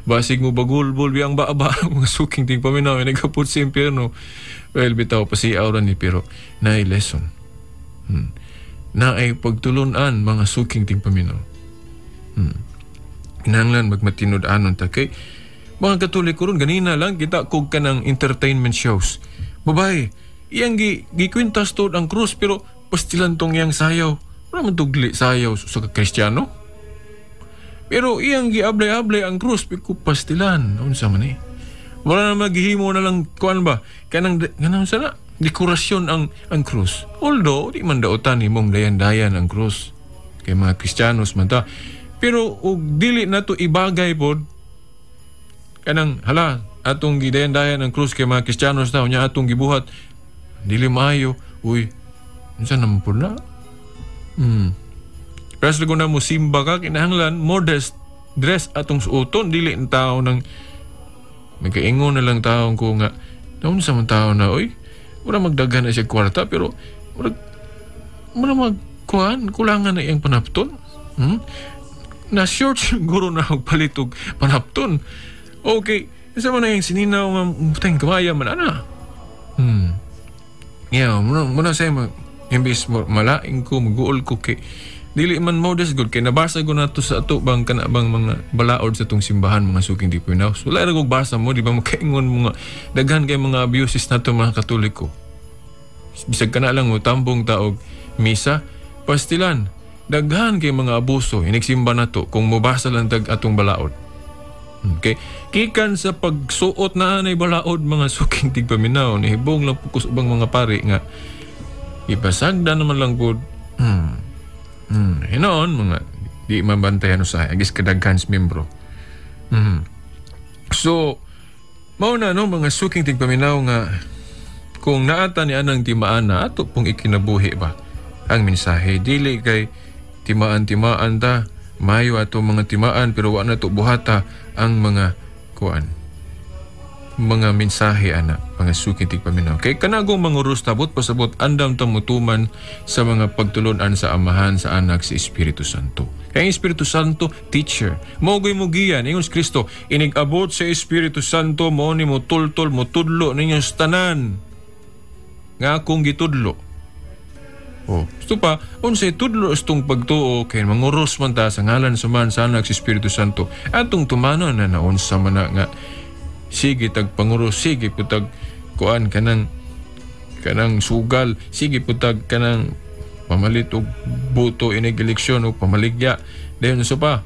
Basig mo bagulbol biyang baaba, mga suking ting paminaw, nagkapot sa impyerno. Well, bitaw pa si aura ni pero na lesson. Na ay pagtulunan, mga suking ting paminaw. Kinahanglan magmatinud-anon ta kay mga Katoliko ron, ganina lang kita kog ka ng entertainment shows. Babae, iyang gikwintas to ang krus pero pastilan tong iyang sayaw. Wala man tugli sayaw sa Kristiyano. Pero iyang giablay-ablay ang krus pero pastilan. Unsa man eh. Wala na maghihimo na lang kuan ba? Kanang sana dekorasyon ang krus. Although di man daotan imong dayan-dayan ang krus. Kay mga Kristiyanos man ta. Pero og dili na to ibagay pod kanang atong gidayan-dayan ang krus kay mga Kristiyanos daw niya atong gibuhat dili maayo unsa naman po na pero sa na mo simba ka kinahanglan modest dress atong suoton dili ang tao nang magkaingon na lang taong ko nga naun sa mga tao na wala magdagan na siya kwarta pero wala magkuhan kulangan na iyang panapton na short siguro na palitog panapton. Okay, isa man na yung sininaw nga tayong kamaya man, ana. Yeah, muna sa'yo imbis malaing ko maguol ko kay dili man mo des good kay nabasa ko nato sa ato bang kanabang mga balaod sa tong simbahan mga suking di Paminaw. So wala ra kog basa mo di ba makaingon mga daghan kay mga abuses nato mga Katoliko. Bisag kana lang utambong taog misa pastilan daghan kay mga abuso inigsimba nato kung mobasa lang tag atong balaod. Okay, kikan sa pagsuot na anay balaod mga suking tig Paminaw nihibong lang pukus ubang mga pari nga ipasagda naman lang pod hinoon mga di mabantayan usahay agis kadaghan membro. So mao na no mga suking tig Paminaw nga kung naata ni anang timaan na ato pong ikinabuhi ba ang mensahe dili kay timaan ta mayo ato mga timaan pero wa na to buhata ang mga mga mensahe ana mga suking tig Paminaw kay kanagong manguros tabot pasabot andam ta mutuman sa mga pagtulon-an sa Amahan, sa Anak, sa Espiritu Santo. Kay ang Espiritu Santo teacher mogoy mugiyan ingon si Kristo inig-abot sa Espiritu Santo mo ni mo tultol mo tudlo ninyo tanan nga akong gitudlo. Gusto pa unsay tudlo istong pagtuo kay manguros man ta sa ngalan sa Man, sa Anak, sa Espiritu Santo atong tumanon na naunsa man nga sige tag panguros, sige putag kuan kanang sugal, sige putag kanang pamalit og boto inig eleksyon o pamaligya dayon sa pa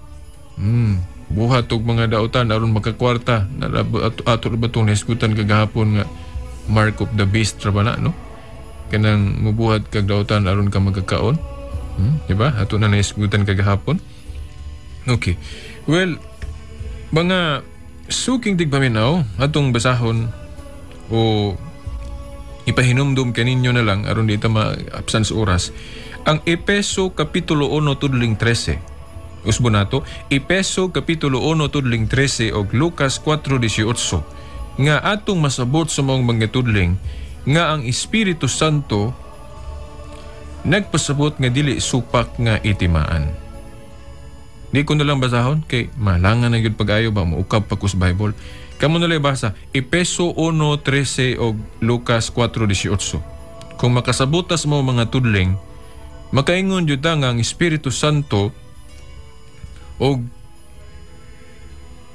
buhat og mga dautan aron makakwarta ato ba tong nasgutan kagahapon nga mark of the beast ra ba na no kanang mubuhat kag dautan aron ka magkakaon di ba ato na nasgutan kagahapon. Okay, well mga suking tig Paminaw atong basahon o ipahinumdum kaninyo na lang aron di ta ma-absan sa oras ang Efeso kapitulo 1 tudling 13. Usbo nato Efeso kapitulo 1 tudling 13 og Lucas 4:18 nga atong masabot sa mga tudling nga ang Espiritu Santo nagpasabot nga dili supak nga itimaan. Di ko na lang basahon kay malangan na yun pag-ayo ba maukab pa ko sa Bible. Kamo na lang basa Efeso 1:13 o Lucas 4:18. Kung makasabutas mo mga tudling makaingon jud nga ang Espiritu Santo o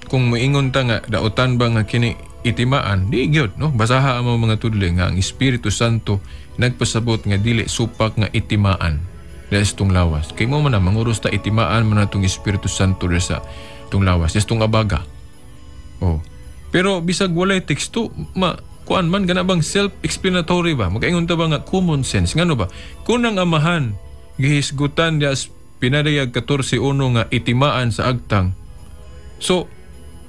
kung moingon ta nga dautan ba nga kini itimaan di gyud no basaha mo mga tudling nga ang Espiritu Santo nagpasabot nga dili supak nga itimaan des tong lawas. Kay mo man na manguros ta itimaan man natong Espiritu Santo sa tong lawas, des tong abaga. Pero bisag walay teksto, kuan man gana bang self-explanatory ba? Makaingon ta ba nga common sense ngano ba? Kung ang Amahan gihisgutan dia pinadayag 14:1 nga itimaan sa agtang. So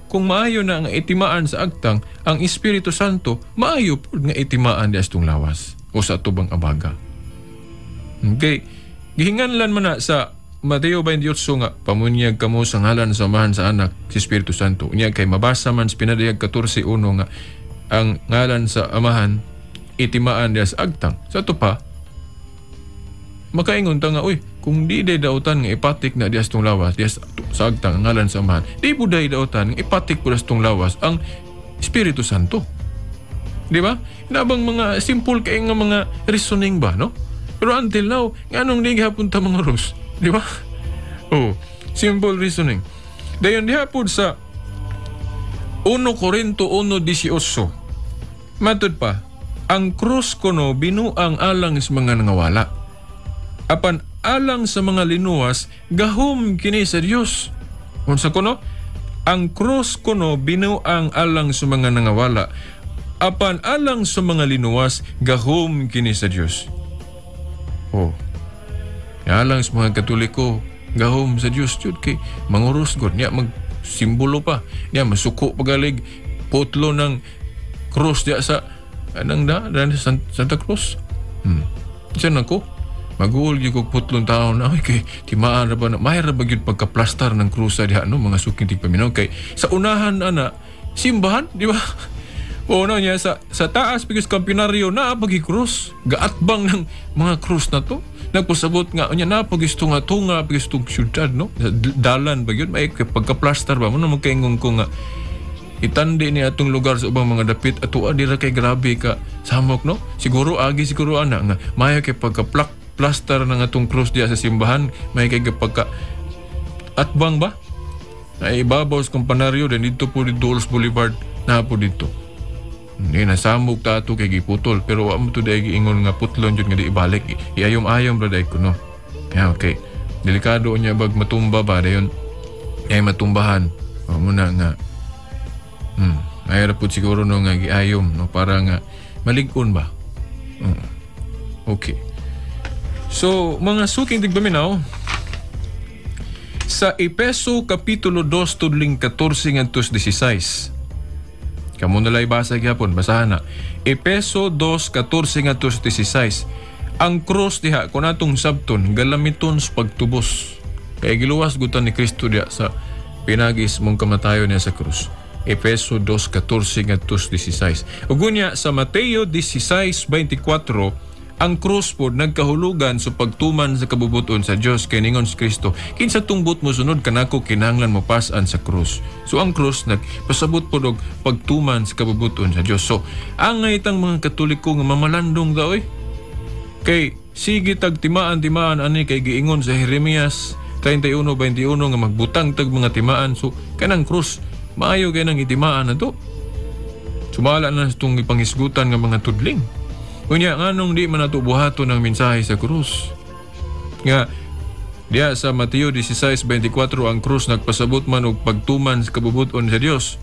kung maayo na nga itimaan sa agtang, ang Espiritu Santo maayo pud nga itimaan dia tong lawas o sa tubang abaga. Okay. Gihinganlan man na sa Mateo 28 nga pamunyag kamo sa ngalan sa Amahan, sa Anak, sa Espiritu Santo. Unya kay mabasa man sa pinadayag 14:1 nga ang ngalan sa Amahan itimaan dia sa agtang. Sa to pa makaingon ta nga kung di day dautan nga ipatik na dia sa lawas dia sa agtang ang ngalan sa Amahan. Di pud day dautan nga ipatik pud sa lawas ang Espiritu Santo. Di ba? Nabang mga simple kay nga mga reasoning ba no? Pero until now, nganong di gihapon ta mga Ros? Di ba? Simple reasoning. Dayon dihapon sa 1 Corinto 1:18. Matod pa, ang krus kuno binuang alang sa mga nangawala. Apan alang sa mga linuwas, gahom kini sa Dios. Unsa kuno? Ang krus kuno binuang alang sa mga nangawala. Apan alang sa mga linuwas, gahom kini sa Dios. Alang sa mga Katoliko, gahom sa Dios jud kay manguros gud niya magsimbolo pa. Niya masuko pagalig potlo ng cross diya sa Santa Cruz. Diyan ako. Mag-uol yung putlong tao na kay timaan ra ba na may ra ba gyud pagka-plaster ng krus diha no mga suking tig Paminaw kay sa unahan ana simbahan di ba? Niya sa taas bigos kampionaryo na pagi krus gaatbang ng mga krus na to. Nagpasabot nga unya na pagisto nga tunga pagisto syudad no dalan ba gyud may pagka-plaster ba mo na magkaingon ko nga itandi ni atong lugar sa ubang mga dapit ato dira kay grabe ka samok no. Siguro ana nga mayo kay pagka-plak plaster ng atong cross diya sa simbahan, may kay pagka atbang ba? Ay ibabaw sa kampanaryo din dito po di Dulles Boulevard na po dito. Hindi nasamog tato kay giputol pero wa mo to dai giingon nga putlon jud nga di ibalik. Iayom-ayom ra dai ko no. Yeah, okay. Delikado niya bag matumba ba dayon. Ay matumbahan. O muna nga. Ay ra pud siguro no nga giayom no para nga malig-on ba. Okay. So mga suking tigpaminaw, sa Efeso Kapitulo 2 tudling 14 ngadto 16. Kamo nalay basa gyapon, basahan na. Efeso 2:14 ngadto 16. Ang cross diha kun atong sabton galamiton sa pagtubos. Kay giluwas gutan ni Kristo diha sa pinagis mong kamatayon niya sa krus. Efeso 2:14 ngadto 16. Ug unya sa Mateo 16:24 ang cross pod nagkahulugan sa pagtuman sa kabubuton sa Dios kay ningon si Kristo, kinsa tungbot mo sunod kanako kinahanglan mo pasan sa cross. So ang cross nagpasabot pod og pagtuman sa kabubuton sa Dios. So angay tang mga Katoliko nga mamalandong daw kay sige tag timaan ani kay giingon sa Jeremias 31:21 nga magbutang tag mga timaan. So kanang cross maayo kay nang itimaan na to. Sumala na itong ipangisgutan nga mga tudling. Unya nganong di man nato buhaton ng mensahe sa krus. Nga diya sa Mateo 16:24 ang krus nagpasabot man og pagtuman sa kabubuton sa Dios.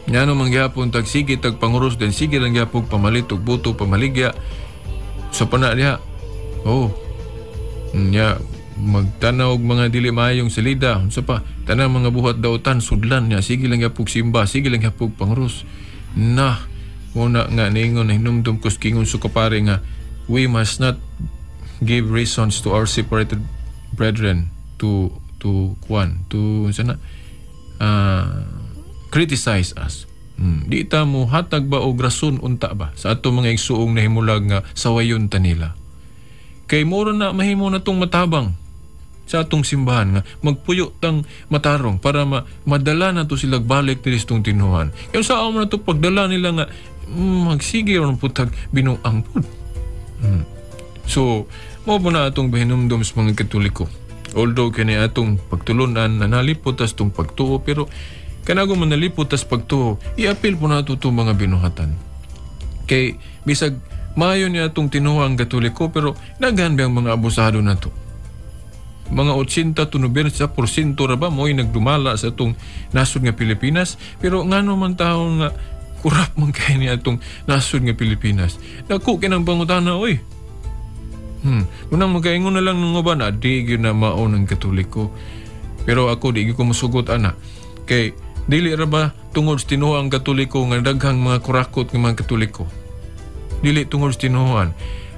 Ngano man gyapon tag sige tag panguros den sige lang gyapon pamalit og buto pamaligya. So pana diha. Nya magtanaw og mga dili maayong salida unsa pa tanang mga buhat daotan sudlan nya sige lang gyapon simba sige lang gyapon panguros. Muna nga ningon hinumdum kus kingon su kapare nga we must not give reasons to our separated brethren to criticize us. Di ta mo hatag ba og rason unta ba sa ato mga igsuong nahimulag nga sawayon ta nila. Kay moro na mahimo na tong matabang sa atong simbahan nga magpuyo tang matarong para madala na to sila balik diri sa tinuhan. Kaya sa amo na to pagdala nila nga magsige ron putag binuang pud. So mo po na atong bahinumdum sa mga Katoliko. Although kani atong pagtulunan na nalipot as tong pagtuo pero kanago man nalipot as pagtuo i-apil po na ito mga binuhatan. Kay bisag mayo niya atong tinuhang Katoliko pero naghan ba ang mga abusado na to. Mga 80 to 90% ra ba mo'y nagdumala sa itong nasod nga Pilipinas pero ngano man taon nga kurap man kayo niya itong nasod nga Pilipinas. Naku, kinang pangutana, oy. Unang magkaingon na lang ng uban, di yun na mao ng Katoliko. Pero ako, di ko masugot, ana. Kay, dili ra ba tungod sa tinuha ang Katoliko nga daghang mga kurakot ng mga Katoliko? Dili tungod sa tinuhaan.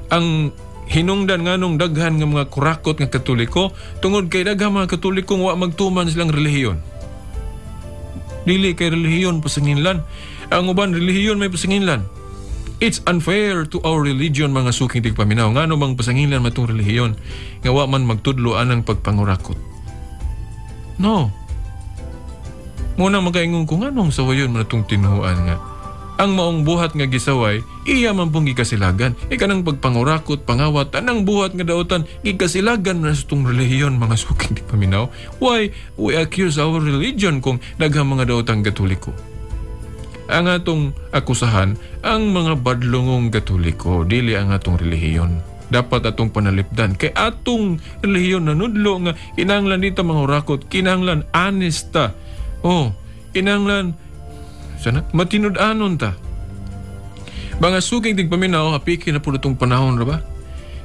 Ang hinungdan nga nung daghan ng mga kurakot ng Katoliko, tungod kay daghang mga Katoliko wa magtuman silang relihiyon. Dili kay relihiyon pasanginlan. Ang uban relihiyon may pasanginlan. It's unfair to our religion mga suking tigpaminaw. Ngano bang pasanginlan matong relihiyon nga wa man magtudlo anang pagpangurakot? No. Muna magaingon ko nganong sawayon man atong tinuhuan nga. Ang maong buhat nga gisaway, iya man pong gikasilagan. Kanang pagpangurakot, pangawat, anang buhat nga daotan, gikasilagan na sa itong relihiyon, mga suking tigpaminaw. Why we accuse our religion kung daghang mga daotang Katoliko? Ang atong akusahan, ang mga badlongong Katoliko, dili ang atong relihiyon. Dapat atong panalipdan. Kay atong relihiyon na nudlo nga, kinahanglan dito mga urakot, kinahanglan honesta. Kinahanglan sana matinud-anon ta. Mga suking tigpaminaw, hapiki na po itong panahon ra ba?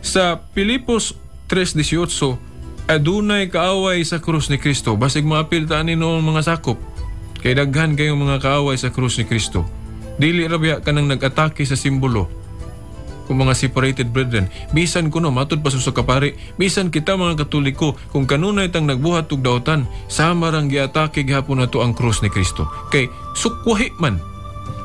Sa Pilipos 3:18, adunay kaaway sa krus ni Kristo. Basig maapil ta ni noong mga sakop. Kay daghan kayong mga kaaway sa krus ni Kristo. Dili ra biya kanang nag-atake sa simbolo. Kung mga separated brethren, bisan kuno matud pa sa kapari, bisan kita mga Katoliko, kung kanunay tang nagbuhat og daotan, sama rang giatake gihapon nato ang krus ni Kristo. Kay sukwahi man.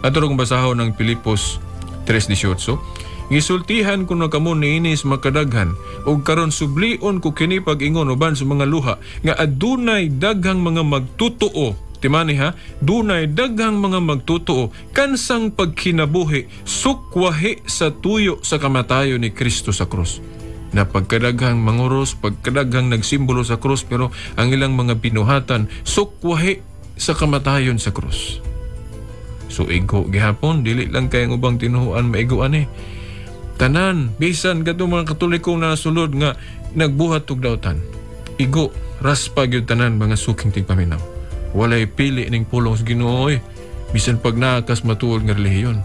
Ato rong basahon ng Pilipos 3:18, gisultihan ko na kamo niinis makadaghan ug karon sublion ko kini pag-ingon uban sa mga luha nga adunay daghang mga magtutuo timani ha, dunay daghang mga magtutuo kansang pagkinabuhi sukwahi sa tuyo sa kamatayon ni Kristo sa krus. Na pagkadaghang manguros, pagkadaghang nagsimbolo sa krus, pero ang ilang mga binuhatan sukwahi sa kamatayon sa krus. So igo gihapon, dili lang kayang ubang tinuhuan maiguan Tanan, bisan kadto mga Katolikong nasulod nga nagbuhat og daotan. Igo, raspag yung tanan mga suking tigpaminaw. Walay pili ning pulong sa Ginoo bisan pag naakas matuod nga relihiyon.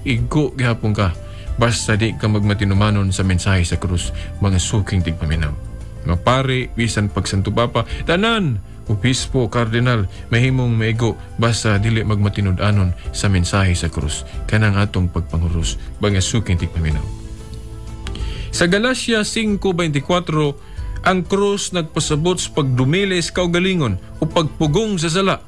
Igo gihapon ka, basta di ka magmatinumanon sa mensahe sa krus, mga suking tigpaminaw. Mga pare, bisan pag Santo Papa, tanan, obispo, kardinal, mahimong maigo basta dili magmatinud-anon sa mensahe sa krus. Kanang atong pagpangurus, mga suking tigpaminaw. Sa Galacia 5:24, ang krus nagpasabot sa pagdumilis kaugalingon o pagpugong sa sala.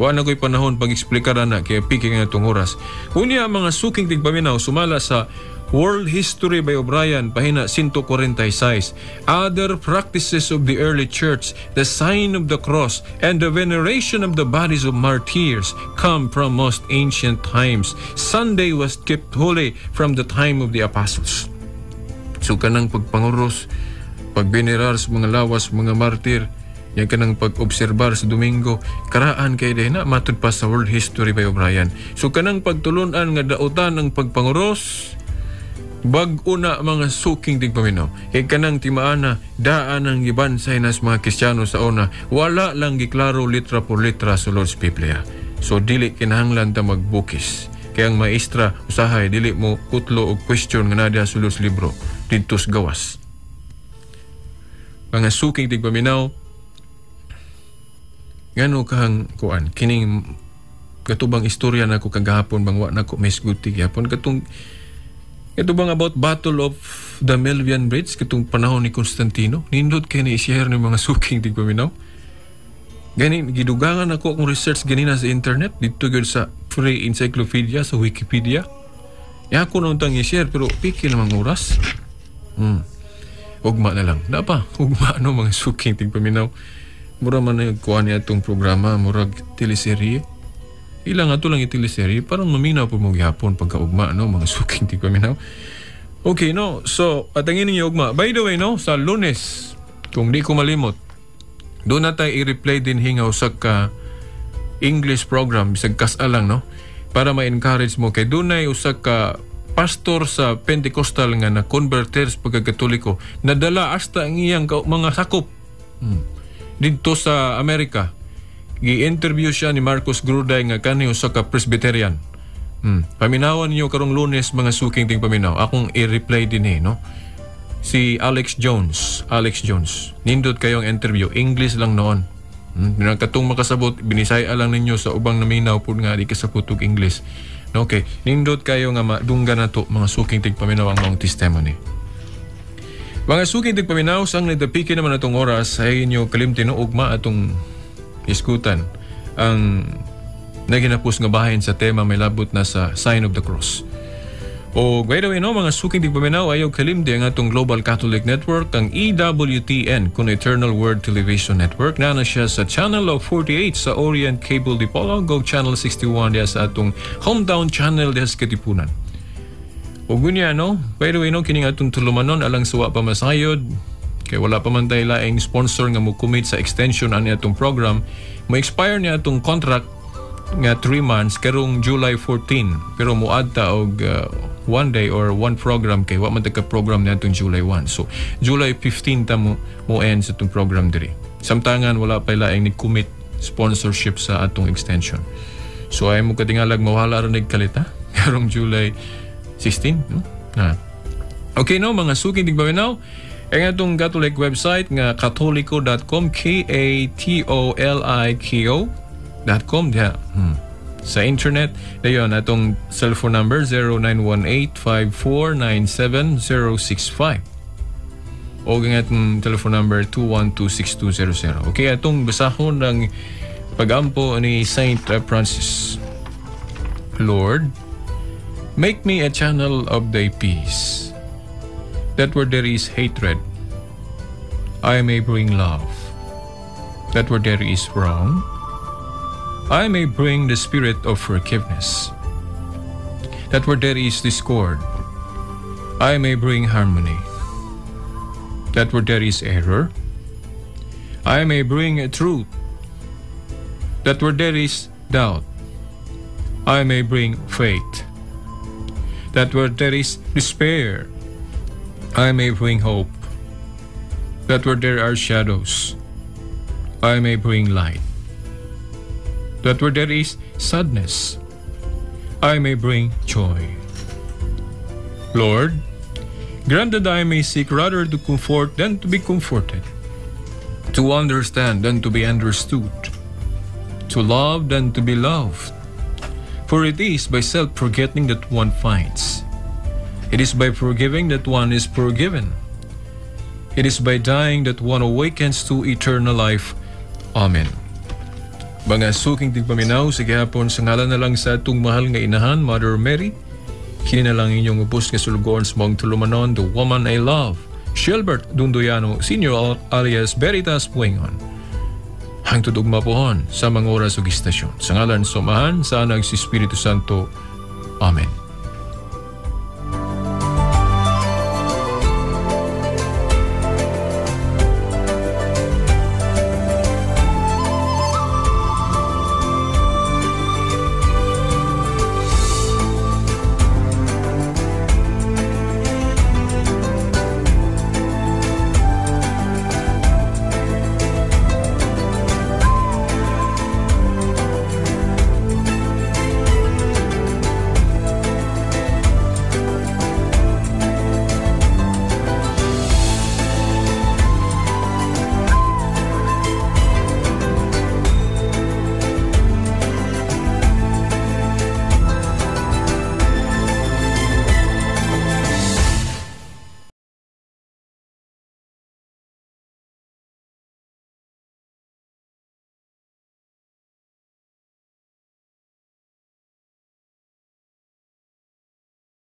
Wala ko'y panahon pag-eksplikaran na kaya piki nga itong oras. Unya mga suking tigpaminaw sumala sa World History by O'Brien, pahina 146. Other practices of the early church, the sign of the cross, and the veneration of the bodies of martyrs come from most ancient times. Sunday was kept holy from the time of the apostles. So kanang pagpanguros, pagbenerar sa mga lawas, mga martir, yan kanang pag-obserbar sa Domingo, karaan kay din na matud pa sa World History by O'Brien. So kanang pagtulunan nga dautan ang pagpanguros, bag-o na mga suking tigpaminaw. Kay kanang timaan na daan ang gibansay nas mga Kristiyano sa una, wala lang giklaro litra por litra sa Lord's Biblia. So dili kinahanglan ta magbukis. Kaya ang maestra usahay dili mo kutlo og question nga nada sa Lord's libro dito sa gawas. Mga suking tigpaminaw, ngano kahang kuan kining katubang istorya nako kagahapon bang wa nako mesguti gyapon katubang about Battle of the Milvian Bridge katong panahon ni Constantino. Nindot kay ni i-share ng mga suking tigpaminaw. Gani gidugangan ako akong research ganina sa internet dito gyud sa free encyclopedia sa Wikipedia. Ya ako nung tang i-share pero piki namang oras. Ugma na lang. Napa, ugma no mga suking tigpaminaw. Mura man na kuha niya itong programa, murag teleserye. Ilang ato lang teleserye, parang maminaw po mong gihapon pagka-ugma, no? Mga suking tigpaminaw. Okay, no? So, atangin ninyo ugma. By the way, no? Sa Lunes, kung di ko malimot, doon na tayo i-replay din hingaw sa English program, bisag kasalang, no? Para ma-encourage mo. Kay doon na usak ka pastor sa Pentecostal nga na-converter sa pagkakatoliko, nadala hasta ang iyang mga sakop. Dito sa Amerika, gi-interview siya ni Marcos Gruday nga kani usa ka Presbyterian. Paminawan niyo karong Lunes mga suking ting paminaw. Akong i-replay din no? Si Alex Jones. Nindot kayong interview. English lang noon. Katong makasabot, binisaya lang ninyo sa ubang naminaw po nga di kasaputog English. Okay, nindot kayo nga madungga na to mga suking tigpaminaw ang mga testimony. Mga suking tigpaminaw, sang nagdapiki naman atong oras ay inyo kalimtin o ugma atong iskutan ang naginapos nga bahin sa tema may labot na sa Sign of the Cross. O by the way, no, mga suking tigpaminaw, ayaw kalimti ang atong Global Catholic Network, ang EWTN, kung Eternal Word Television Network, na siya sa Channel of 48 sa Orient Cable Dipolog, o Channel 61 diya sa atong hometown channel diya sa Katipunan. O gunya, no, by the way, no, kining atong tulumanon, alang suwa pa masayod, kaya wala pa man tayo laing sponsor nga mo commit sa extension ani atong program, ma-expire niya atong contract nga 3 months karong July 14 pero muadta og 1 day or 1 program kay wa man ka program natong July 1. So July 15 ta mo end sa itong program diri. Samtangan wala pa laing ni commit sponsorship sa atong extension. So ay mo katingalag mawala ra nig kalita karong July 16 no? Okay no mga suking tigbaminaw. Ang atong Catholic website nga catolico.com KATOLIKO.com diha. Sa internet dayon atong cellphone number 0918-5497-065 o ang atong telephone number 212-6200. Okay, atong basahon ng pagampo ni Saint Francis. Lord, make me a channel of thy peace, that where there is hatred, I may bring love, that where there is wrong, I may bring the spirit of forgiveness. That where there is discord, I may bring harmony. That where there is error, I may bring truth. That where there is doubt, I may bring faith. That where there is despair, I may bring hope. That where there are shadows, I may bring light. That where there is sadness, I may bring joy. Lord, grant that I may seek rather to comfort than to be comforted, to understand than to be understood, to love than to be loved. For it is by self-forgetting that one finds. It is by forgiving that one is forgiven. It is by dying that one awakens to eternal life. Amen. Mga suking tigpaminaw, sa gihapon sa ngalan na lang sa atong mahal nga inahan, Mother Mary, kini na lang inyong upos nga sulugon sa mong tulumanon, the woman I love, Shilbert Dundoyano, Senior alias Veritas Puengon. Hangtod ugma pohon sa mga oras ug istasyon. Sa ngalan sumahan, sa Anak si Espiritu Santo. Amen.